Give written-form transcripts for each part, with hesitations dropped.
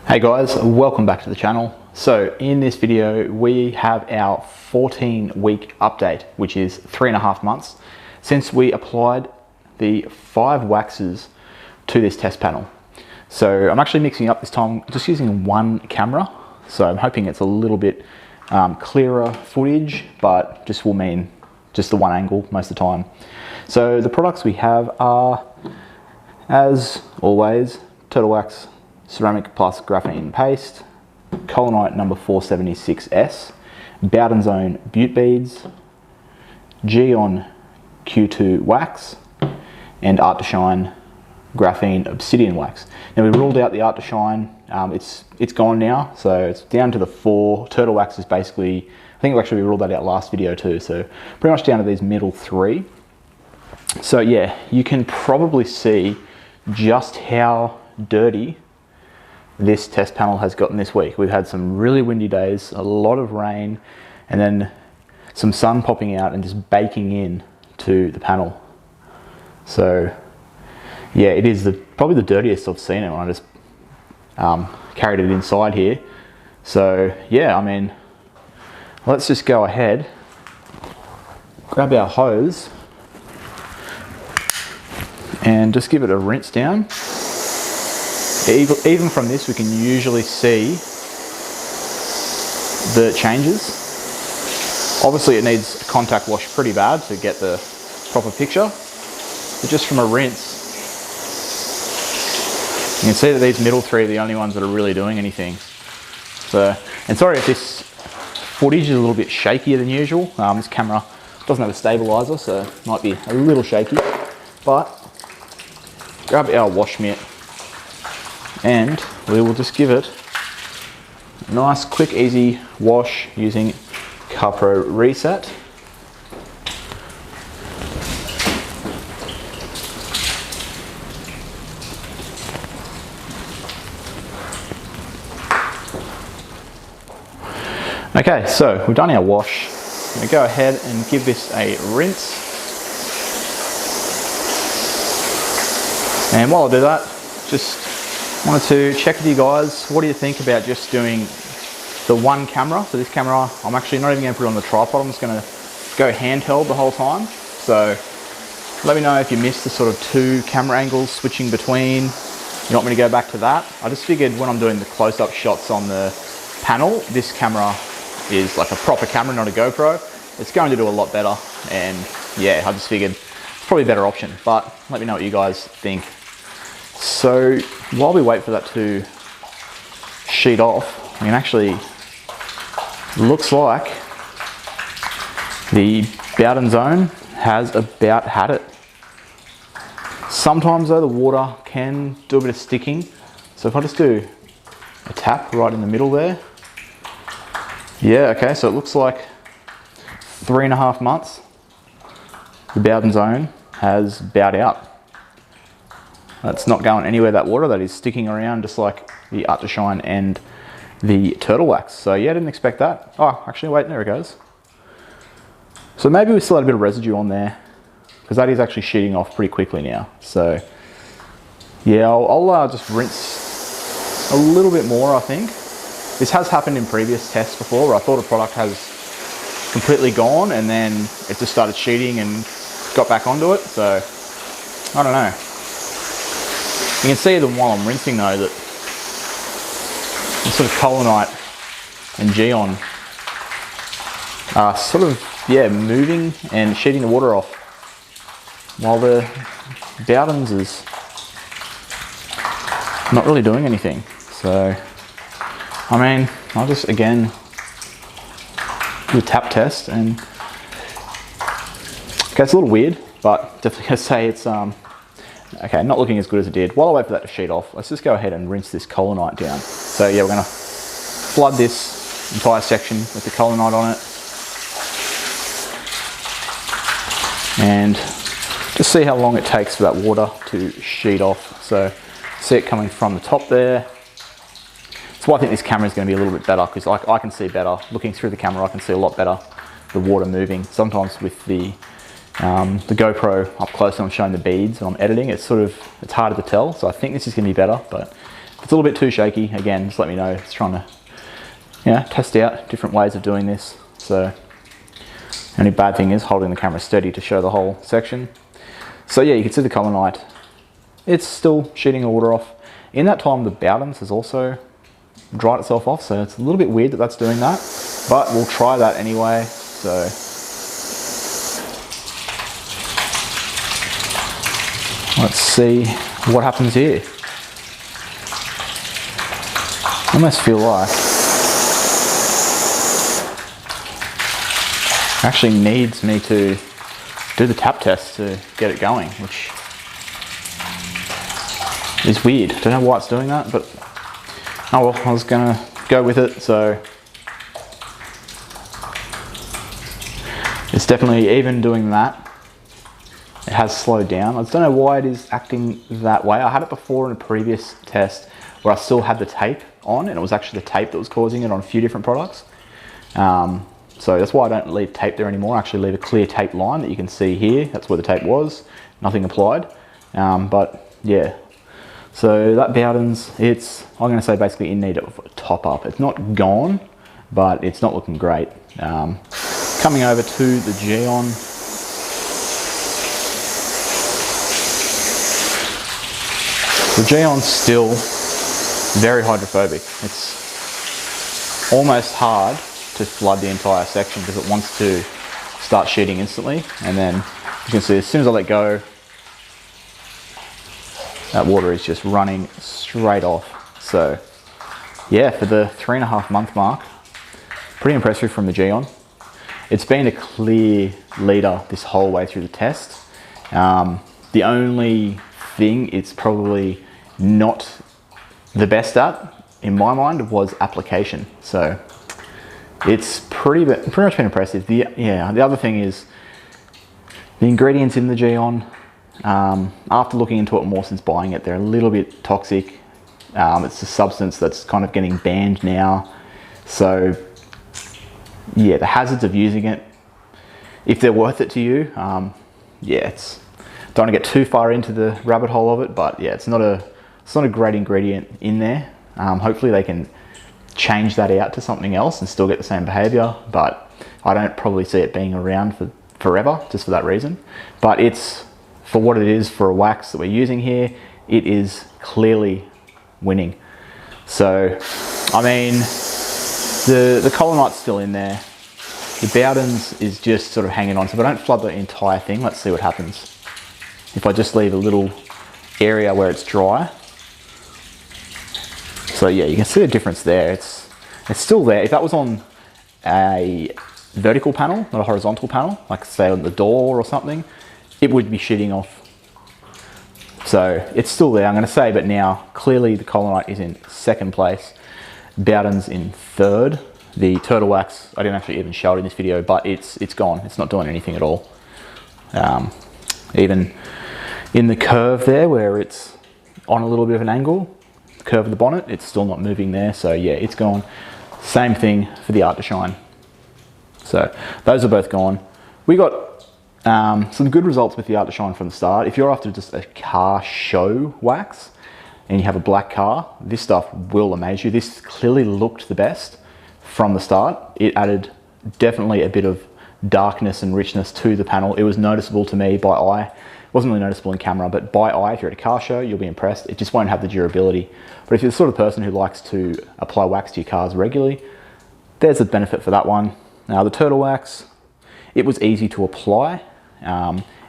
Hey guys, welcome back to the channel. So in this video, we have our 14-week update, which is 3.5 months since we applied the 5 waxes to this test panel. So I'm actually mixing up this time, just using one camera. So I'm hoping it's a little bit clearer footage, but just will mean just the one angle most of the time. So the products we have are, as always, Turtle Wax Ceramic Plus Graphene Paste, Colinite number 476S, Bowden Zone Butte Beads, Geon Q2 Wax, and Art to Shine Graphene Obsidian Wax. Now we ruled out the Art to Shine, it's gone now, so it's down to the 4. Turtle Wax is basically, I think actually we ruled that out last video too, so pretty much down to these middle 3. So yeah, you can probably see just how dirty this test panel has gotten this week. We've had some really windy days, a lot of rain, and then some sun popping out and just baking in to the panel. So yeah, it is probably the dirtiest I've seen it when I just carried it inside here. So yeah, I mean, let's just go ahead, grab our hose and just give it a rinse down. Even from this, we can usually see the changes. Obviously it needs a contact wash pretty bad to get the proper picture, but just from a rinse, you can see that these middle 3 are the only ones that are really doing anything. So, and sorry if this footage is a little bit shakier than usual. This camera doesn't have a stabilizer, so it might be a little shaky, but grab our wash mitt and we will just give it a nice, quick, easy wash using CarPro Reset. Okay, so we've done our wash. I'm going to go ahead and give this a rinse. And while I do that, just wanted to check with you guys, what do you think about just doing the one camera? So this camera, I'm actually not even going to put it on the tripod, I'm just going to go handheld the whole time. So let me know if you missed the sort of 2 camera angles switching between. You want me to go back to that? I just figured when I'm doing the close-up shots on the panel, this camera is like a proper camera, not a GoPro. It's going to do a lot better, and yeah, I just figured it's probably a better option, but let me know what you guys think. So while we wait for that to sheet off, I mean, actually looks like the Bowden Zone has about had it. Sometimes though, the water can do a bit of sticking. So if I just do a tap right in the middle there, yeah, okay, so it looks like 3.5 months, the Bowden Zone has bowed out. That's not going anywhere, that water. That is sticking around just like the Art to Shine and the Turtle Wax. So yeah, I didn't expect that. Oh, actually, wait, there it goes. So maybe we still had a bit of residue on there, because that is actually sheeting off pretty quickly now. So yeah, I'll just rinse a little bit more, I think. This has happened in previous tests before, where I thought a product has completely gone and then it just started sheeting and got back onto it. So I don't know. You can see them while I'm rinsing though, that the sort of Colinite and Geon are sort of, yeah, moving and sheeting the water off, while the Bowden's is not really doing anything. So, I mean, I'll just again do a tap test, and okay, it's a little weird, but definitely gonna say it's okay, not looking as good as it did. While I wait for that to sheet off, let's just go ahead and rinse this Colinite down. So yeah, we're gonna flood this entire section with the Colinite on it, and just see how long it takes for that water to sheet off. So see it coming from the top there. That's why I think this camera is going to be a little bit better, because I can see better. Looking through the camera, I can see a lot better the water moving. Sometimes with the GoPro up close and I'm showing the beads and I'm editing, it's harder to tell. So I think this is going to be better, but it's a little bit too shaky, again, just let me know. It's trying to, you know, test out different ways of doing this. So, the only bad thing is holding the camera steady to show the whole section. So yeah, you can see the Colinite. It's still shooting the water off. In that time, the Bowden's has also dried itself off, so it's a little bit weird that that's doing that, but we'll try that anyway. So let's see what happens here. I almost feel like it actually needs me to do the tap test to get it going, which is weird. Don't know why it's doing that, but oh well, I was gonna go with it. So it's definitely, even doing that, it has slowed down. I just don't know why it is acting that way. I had it before in a previous test where I still had the tape on, and it was actually the tape that was causing it on a few different products. So that's why I don't leave tape there anymore. I actually leave a clear tape line that you can see here. That's where the tape was, nothing applied. But yeah, so that Bowden's, I'm gonna say basically in need of a top up. It's not gone, but it's not looking great. Coming over to the Geon. The Geon's still very hydrophobic. It's almost hard to flood the entire section because it wants to start shooting instantly. And then you can see as soon as I let go, that water is just running straight off. So yeah, for the 3.5 month mark, pretty impressive from the Geon. It's been a clear leader this whole way through the test. The only thing it's probably not the best at, in my mind, was application. So it's pretty much been impressive. The other thing is the ingredients in the Geon. After looking into it more since buying it, they're a little bit toxic. It's a substance that's kind of getting banned now. So yeah, the hazards of using it, if they're worth it to you, yeah, don't want to get too far into the rabbit hole of it, but yeah, it's not a great ingredient in there. Hopefully they can change that out to something else and still get the same behavior, but I don't probably see it being around for forever just for that reason. But it's, for what it is for a wax that we're using here, it is clearly winning. So I mean, the Colinite's still in there. The Bowden's is just sort of hanging on. So if I don't flood the entire thing, let's see what happens. If I just leave a little area where it's dry. So yeah, you can see the difference there. It's still there. If that was on a vertical panel, not a horizontal panel, like say on the door or something, it would be shooting off. So it's still there, I'm going to say, but now clearly the Colinite is in second place. Bowden's in third. The Turtle Wax, I didn't actually even show it in this video, but it's gone. It's not doing anything at all. Even in the curve there where it's on a little bit of an angle, curve of the bonnet, it's still not moving there. So yeah, it's gone. Same thing for the Art to Shine. So those are both gone. We got some good results with the Art to Shine from the start. If you're after just a car show wax and you have a black car, this stuff will amaze you. This clearly looked the best from the start. It added definitely a bit of darkness and richness to the panel. It was noticeable to me by eye. It wasn't really noticeable in camera, but by eye, if you're at a car show, you'll be impressed. It just won't have the durability. But if you're the sort of person who likes to apply wax to your cars regularly, there's a benefit for that one. Now the Turtle Wax, it was easy to apply.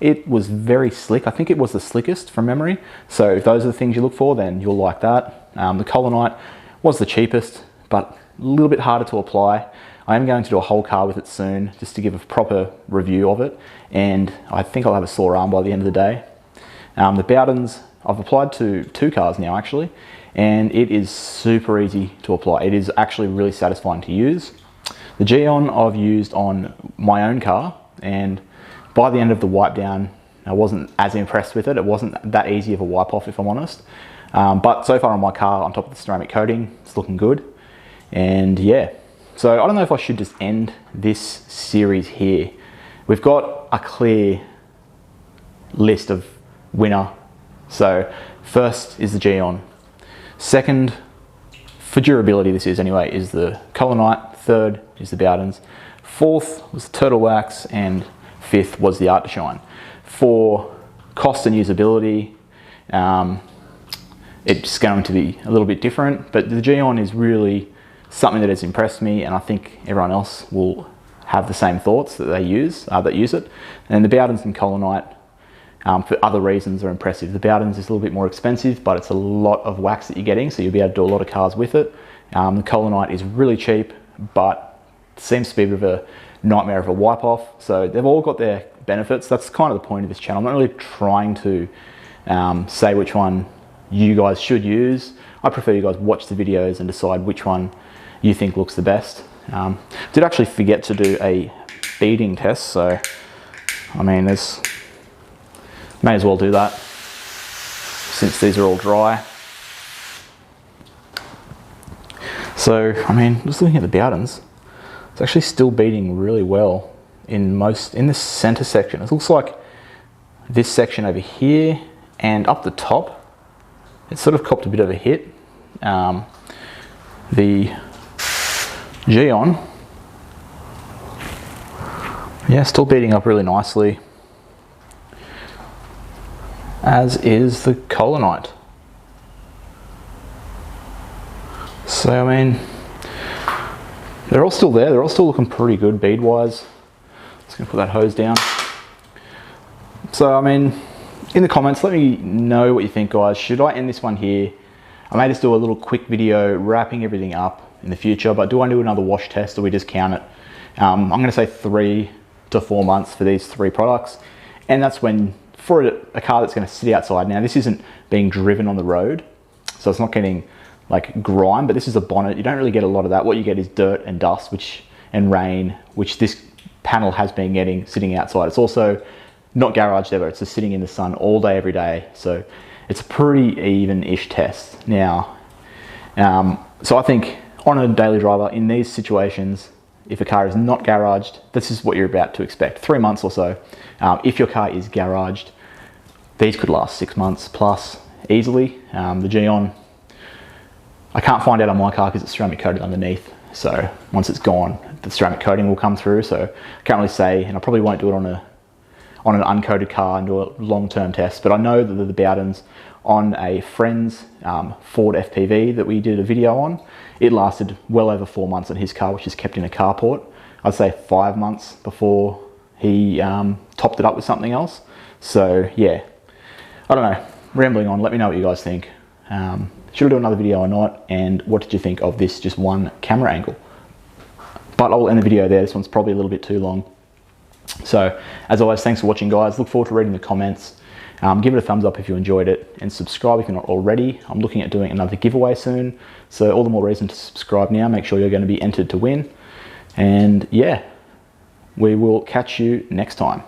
It was very slick. I think it was the slickest from memory. So if those are the things you look for, then you'll like that. The Colinite was the cheapest, but a little bit harder to apply. I am going to do a whole car with it soon, just to give a proper review of it. And I think I'll have a sore arm by the end of the day. The Bowden's, I've applied to 2 cars now actually, and it is super easy to apply. It is actually really satisfying to use. The Geon I've used on my own car, and by the end of the wipe down, I wasn't as impressed with it. It wasn't that easy of a wipe off, if I'm honest. But so far on my car, on top of the ceramic coating, it's looking good. And yeah, so I don't know if I should just end this series here. We've got a clear list of winner. So first is the Geon. Second, for durability this is anyway, is the Colonite. Third is the Bowdens. Fourth was the Turtle Wax, and fifth was the Art to Shine. For cost and usability, it's going to be a little bit different, but the Geon is really something that has impressed me, and I think everyone else will have the same thoughts that they use it. And the Bowdens and Colonite, for other reasons, are impressive. The Bowdens is a little bit more expensive, but it's a lot of wax that you're getting, so you'll be able to do a lot of cars with it. The Colonite is really cheap, but seems to be a bit of a nightmare of a wipe off. So they've all got their benefits. That's kind of the point of this channel. I'm not really trying to say which one you guys should use. I prefer you guys watch the videos and decide which one you think looks the best. Did actually forget to do a beading test, so I mean, may as well do that since these are all dry. So I mean, just looking at the Bowdens, it's actually still beading really well in the center section. It looks like this section over here and up the top, it's sort of copped a bit of a hit. The Geon, yeah, still beading up really nicely, as is the Colonite. So I mean, they're all still there. They're all still looking pretty good bead wise. Just gonna put that hose down. So I mean, in the comments, let me know what you think, guys. Should I end this one here? I may just do a little quick video wrapping everything up in the future, but do I do another wash test, or we just count it? I'm gonna say 3 to 4 months for these 3 products. And that's when, for a car that's gonna sit outside. Now this isn't being driven on the road, so it's not getting like grime, but this is a bonnet. You don't really get a lot of that. What you get is dirt and dust, and rain, which this panel has been getting sitting outside. It's also not garaged ever. It's just sitting in the sun all day, every day. So it's a pretty even-ish test. Now, so I think on a daily driver, in these situations, if a car is not garaged, this is what you're about to expect. 3 months or so. If your car is garaged, these could last 6 months plus easily. The Geon, I can't find out on my car because it's ceramic coated underneath. So once it's gone, the ceramic coating will come through. So I can't really say, and I probably won't do it on an uncoated car and do a long-term test. But I know that the Bowdens on a friend's Ford FPV that we did a video on, it lasted well over 4 months on his car, which is kept in a carport. I'd say 5 months before he topped it up with something else. So yeah, I don't know, rambling on. Let me know what you guys think. Should I do another video or not? And what did you think of this just one camera angle? But I'll end the video there. This one's probably a little bit too long. So as always, thanks for watching, guys. Look forward to reading the comments. Give it a thumbs up if you enjoyed it, and subscribe if you're not already. I'm looking at doing another giveaway soon, so all the more reason to subscribe now. Make sure you're going to be entered to win. And yeah, we will catch you next time.